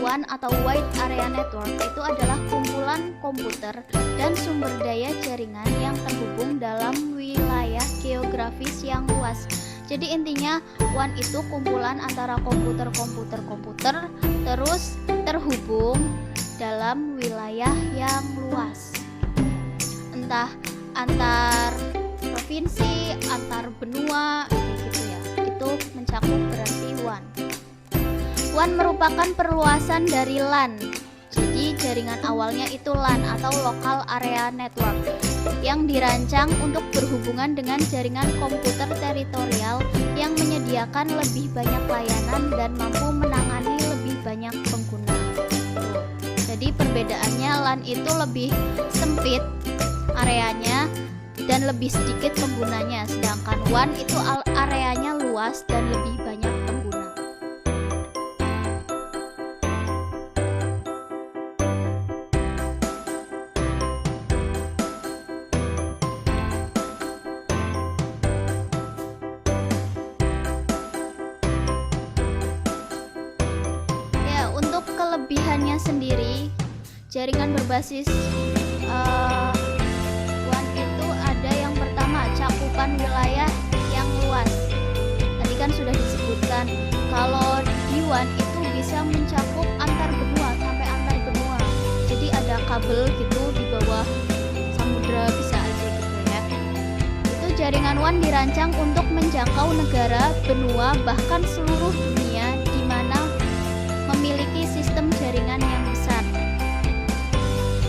WAN atau Wide Area Network itu adalah kumpulan komputer dan sumber daya jaringan yang terhubung dalam wilayah geografis yang luas. Jadi intinya WAN itu kumpulan antara komputer terus terhubung dalam wilayah yang luas. Entah antar provinsi, antar benua gitu ya. Itu mencakup berarti WAN. WAN merupakan perluasan dari LAN. Jadi jaringan awalnya itu LAN atau Local Area Network yang dirancang untuk berhubungan dengan jaringan komputer teritorial yang menyediakan lebih banyak layanan dan mampu menangani lebih banyak pengguna. Jadi perbedaannya LAN itu lebih sempit areanya dan lebih sedikit penggunanya, sedangkan WAN itu areanya luas dan lebih banyak pengguna. Ya, untuk kelebihannya sendiri, jaringan berbasis WAN itu ada yang pertama, cakupan wilayah yang luas. Tadi kan sudah disebutkan kalau di WAN itu bisa mencakup antar benua sampai antar benua. Jadi ada kabel gitu di bawah samudra bisa aja gitu ya. Itu jaringan WAN dirancang untuk menjangkau negara, benua, bahkan seluruh dunia di mana memiliki sistem jaringan yang besar.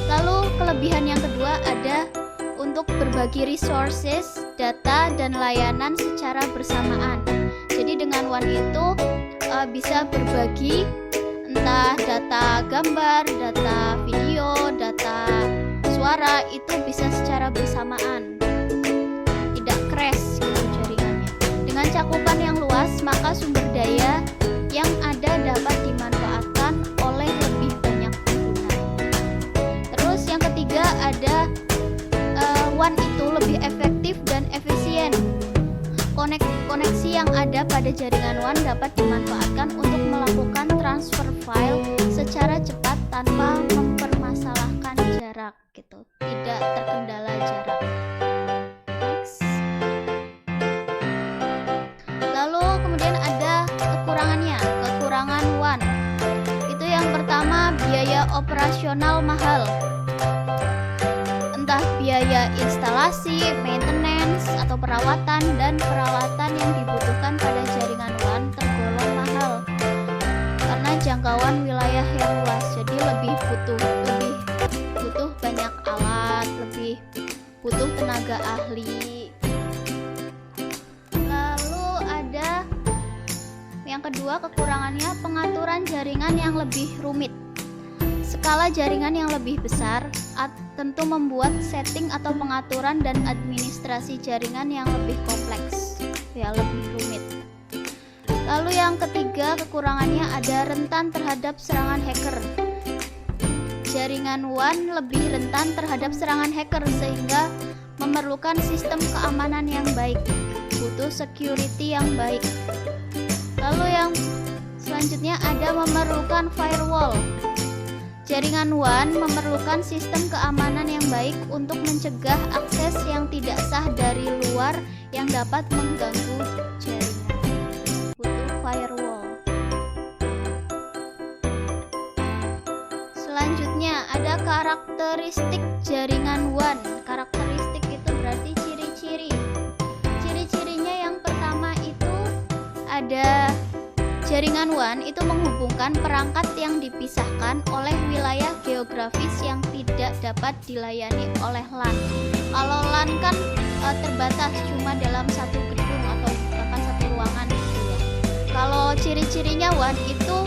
Lalu kelebihan yang kedua ada untuk berbagi resources, data, dan layanan secara bersamaan. Jadi dengan WAN itu bisa berbagi entah data gambar, data video, data suara, itu bisa secara bersamaan. Tidak crash gitu jaringannya. Dengan cakupan yang luas, maka sumber daya yang ada dapat dimanfaatkan oleh lebih banyak pengguna. Terus yang ketiga ada WAN itu lebih efektif dan efisien. Koneksi yang ada pada jaringan WAN dapat dimanfaatkan untuk melakukan transfer file secara cepat tanpa mempermasalahkan jarak gitu. Tidak terkendala jarak. Next. Lalu kemudian ada kekurangannya. Kekurangan WAN. Itu yang pertama, biaya operasional mahal. Entah biaya instalasi, maintenance, atau perawatan dan peralatan yang dibutuhkan pada jaringan WAN tergolong mahal karena jangkauan wilayah yang luas. Jadi lebih butuh banyak alat, lebih butuh tenaga ahli. Lalu ada yang kedua, kekurangannya pengaturan jaringan yang lebih rumit. Skala jaringan yang lebih besar tentu membuat setting atau pengaturan dan administrasi jaringan yang lebih kompleks, ya lebih rumit. Lalu yang ketiga, kekurangannya ada rentan terhadap serangan hacker. Jaringan WAN lebih rentan terhadap serangan hacker sehingga memerlukan sistem keamanan yang baik, butuh security yang baik. Lalu yang selanjutnya ada memerlukan firewall. Jaringan WAN memerlukan sistem keamanan yang baik untuk mencegah akses yang tidak sah dari luar yang dapat mengganggu jaringan. Butuh firewall. Selanjutnya ada karakteristik jaringan WAN. Karakteristik itu berarti ciri-ciri. Ciri-cirinya yang pertama itu ada jaringan WAN itu menghubungkan perangkat yang dipisahkan oleh wilayah geografis yang tidak dapat dilayani oleh LAN. Kalau LAN kan terbatas cuma dalam satu gedung atau bahkan satu ruangan gitu ya. Kalau ciri-cirinya WAN itu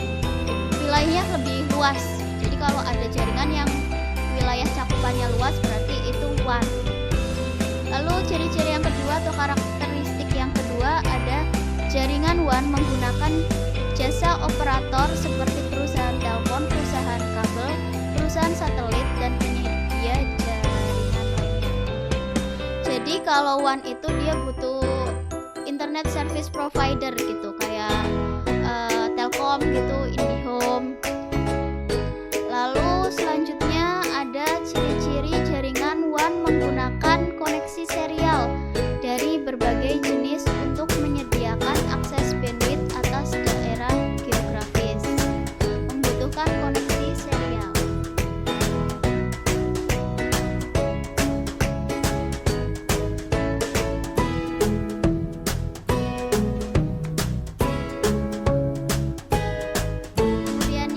wilayahnya lebih luas. Jadi kalau ada jaringan yang wilayah cakupannya luas berarti itu WAN. Lalu ciri-ciri yang kedua atau karakteristik yang kedua ada jaringan WAN menggunakan jasa operator seperti perusahaan telepon, perusahaan kabel, perusahaan satelit, dan penyedia jaringan lainnya. Jadi kalau WAN itu dia butuh internet service provider gitu, kayak Telkom gitu, IndiHome. selanjutnya ada ciri-ciri jaringan WAN menggunakan koneksi serial dari berbagai jenis untuk menyediakan akses bandwidth atas daerah geografis. Membutuhkan koneksi serial. Kemudian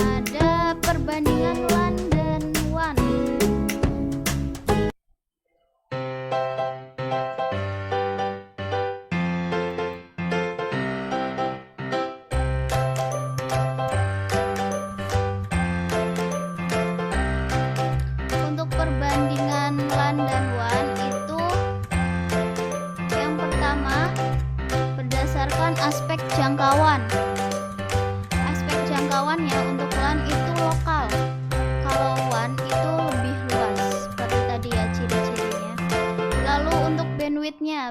ada perbandingan LAN dan WAN. Untuk perbandingan LAN dan WAN itu, yang pertama berdasarkan aspek jangkauan. Aspek jangkauannya untuk LAN itu lokal, kalau WAN itu lebih luas seperti tadi ya ciri-cirinya. Lalu untuk bandwidthnya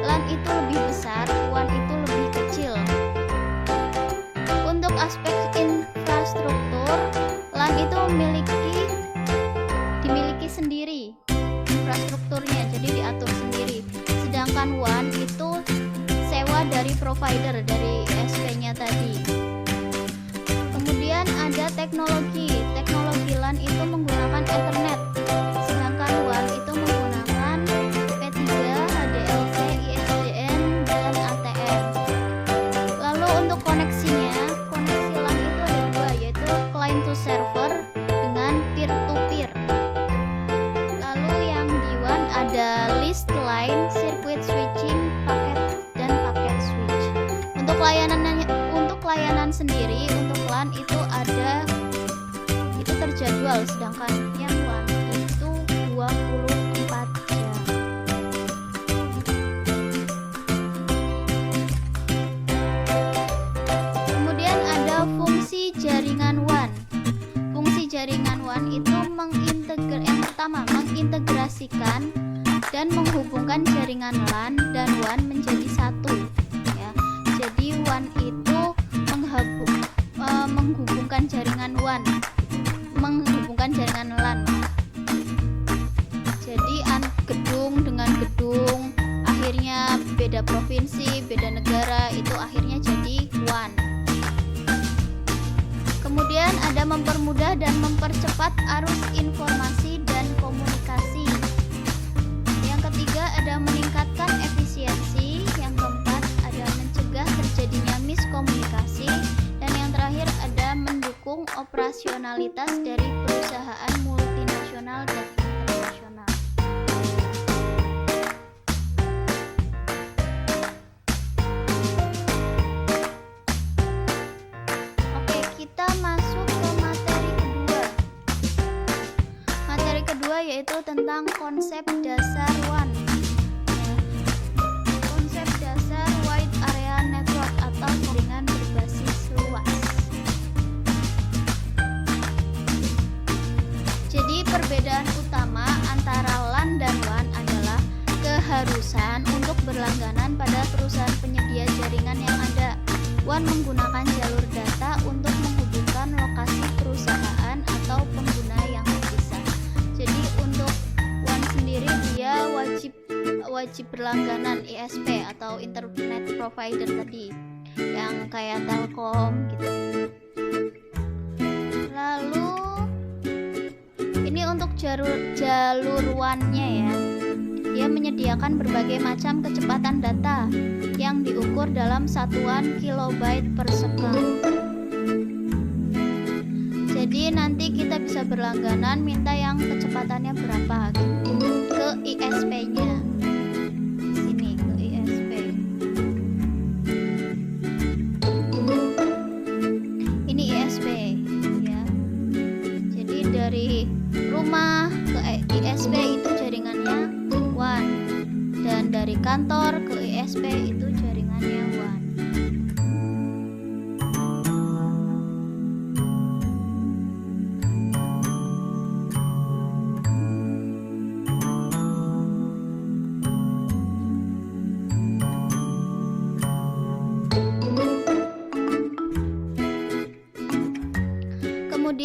LAN itu lebih besar, WAN itu lebih kecil. Untuk aspek infrastruktur, LAN itu dimiliki sendiri infrastrukturnya, jadi diatur sendiri. Sedangkan WAN itu sewa dari provider, dari ISP-nya tadi. Kemudian ada teknologi LAN itu menggunakan Ethernet, sedangkan WAN itu menggunakan P3, HDLC, ISDN, dan ATM. Lalu untuk koneksinya, koneksi LAN itu ada dua, yaitu client to server dengan peer to peer. Lalu yang di WAN ada list line, circuit switching, paket dan paket switch. Untuk layanan sendiri untuk LAN itu terjadwal, sedangkan yang WAN itu 24 jam. Kemudian ada fungsi jaringan WAN. Fungsi jaringan WAN itu yang pertama mengintegrasikan dan menghubungkan jaringan LAN dan WAN menjadi satu. Ya, jadi WAN itu menghubungkan jaringan WAN, menghubungkan jaringan LAN. Jadi gedung dengan gedung, akhirnya beda provinsi, beda negara, itu akhirnya jadi WAN. Kemudian ada mempermudah dan mempercepat arus informasi dan komunikasi. Yang ketiga ada meningkatkan efisiensi. Yang keempat ada mencegah terjadinya miskomunikasi. Dan yang terakhir ada mendukung operasionalitas dari perusahaan multinasional dan internasional. Oke, kita masuk ke materi kedua. Materi kedua yaitu tentang konsep dasar WAN. Konsep dasar Wide Area Network atau jaringan berbasis luas. Jadi perbedaan utama antara LAN dan WAN adalah keharusan untuk berlangganan pada perusahaan penyedia jaringan yang ada. WAN menggunakan jalur data untuk menghubungkan lokasi perusahaan atau pengguna yang terpisah. Jadi untuk WAN sendiri dia wajib berlangganan ISP atau internet provider tadi, yang kayak Telkom gitu. Lalu ini untuk jalur WAN-nya ya. Dia menyediakan berbagai macam kecepatan data yang diukur dalam satuan kilobyte per second. Jadi nanti kita bisa berlangganan minta yang kecepatannya berapa gitu, ke ISP-nya. Sini ke ISP. Ini ISP ya. Jadi dari rumah ke ISP itu jaringannya WAN, dan dari kantor ke ISP itu jaringannya WAN.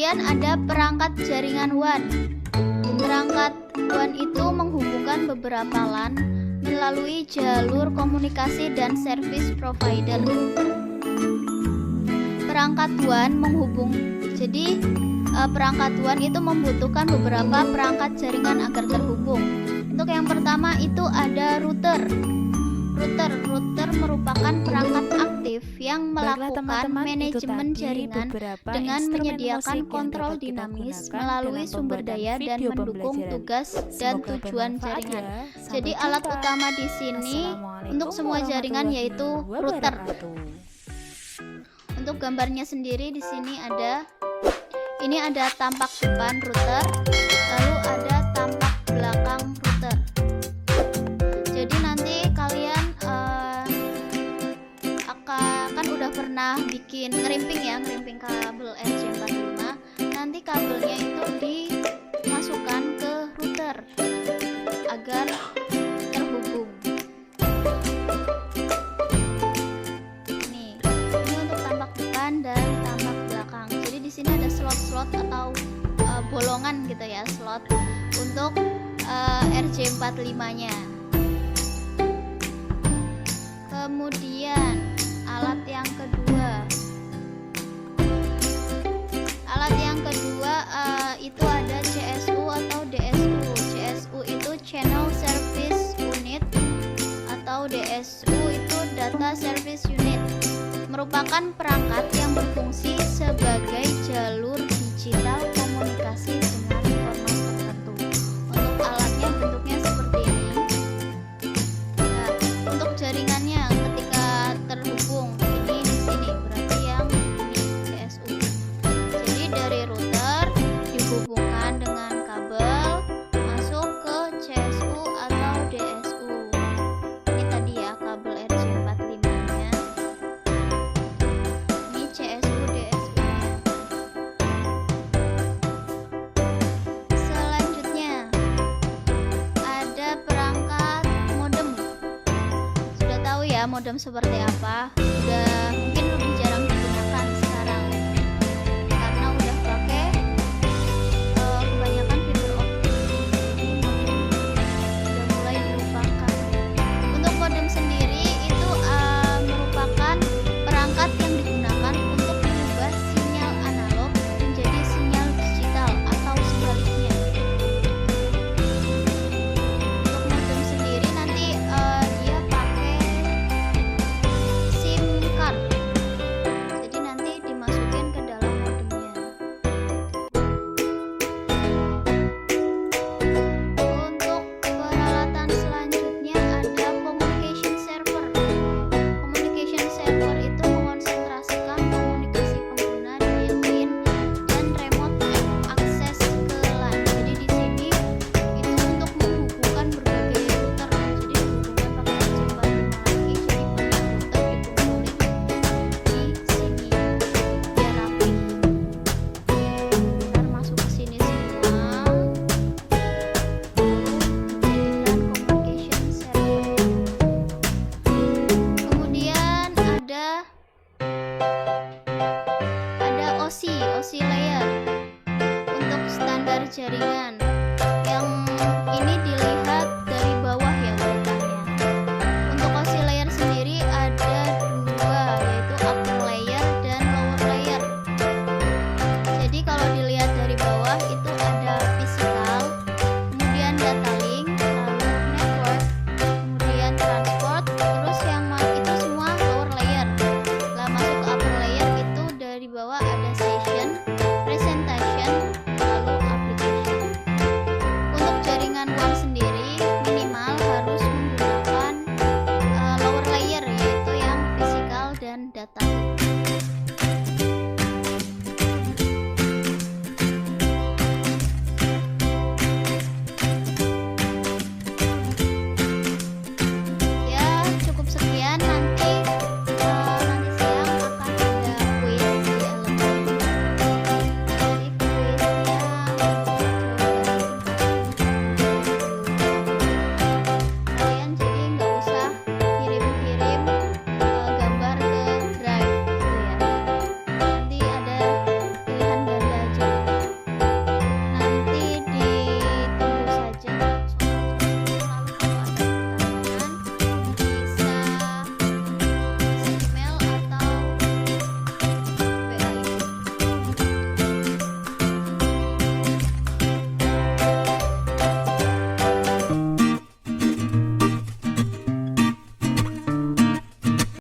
Kemudian ada perangkat jaringan WAN. Perangkat WAN itu menghubungkan beberapa LAN melalui jalur komunikasi dan service provider. Perangkat WAN perangkat WAN itu membutuhkan beberapa perangkat jaringan agar terhubung. Untuk yang pertama itu ada router. Router merupakan perangkat aktif yang melakukan manajemen jaringan dengan menyediakan kontrol dinamis melalui sumber daya dan mendukung tugas dan tujuan jaringan. Jadi alat utama di sini untuk semua jaringan yaitu router. Untuk gambarnya sendiri di sini ada tampak depan router, lalu ada tampak belakang router. Jadi nanti kalian kan udah pernah bikin ngerimping kabel RJ45. Nanti kabelnya itu dimasukkan ke router agar terhubung. Ini untuk tampak depan dan tampak belakang. Jadi di sini ada slot-slot atau bolongan gitu ya, slot untuk RJ45-nya. Kemudian alat yang kedua itu ada CSU atau DSU. CSU itu Channel Service Unit atau DSU itu Data Service Unit. Merupakan perangkat yang berfungsi sebagai jalur digital komunikasi dengan format tertentu. Untuk alatnya bentuknya seperti ini. Nah, untuk jaringannya ketika terhubung ini di sini berarti yang ini CSU. Jadi dari router dihubungkan dengan kabel masuk ke CSU atau DSU. Ini tadi ya kabel RJ45-nya. Ini CSU DSU. Selanjutnya ada perangkat modem. Sudah tahu ya modem seperti apa? Sudah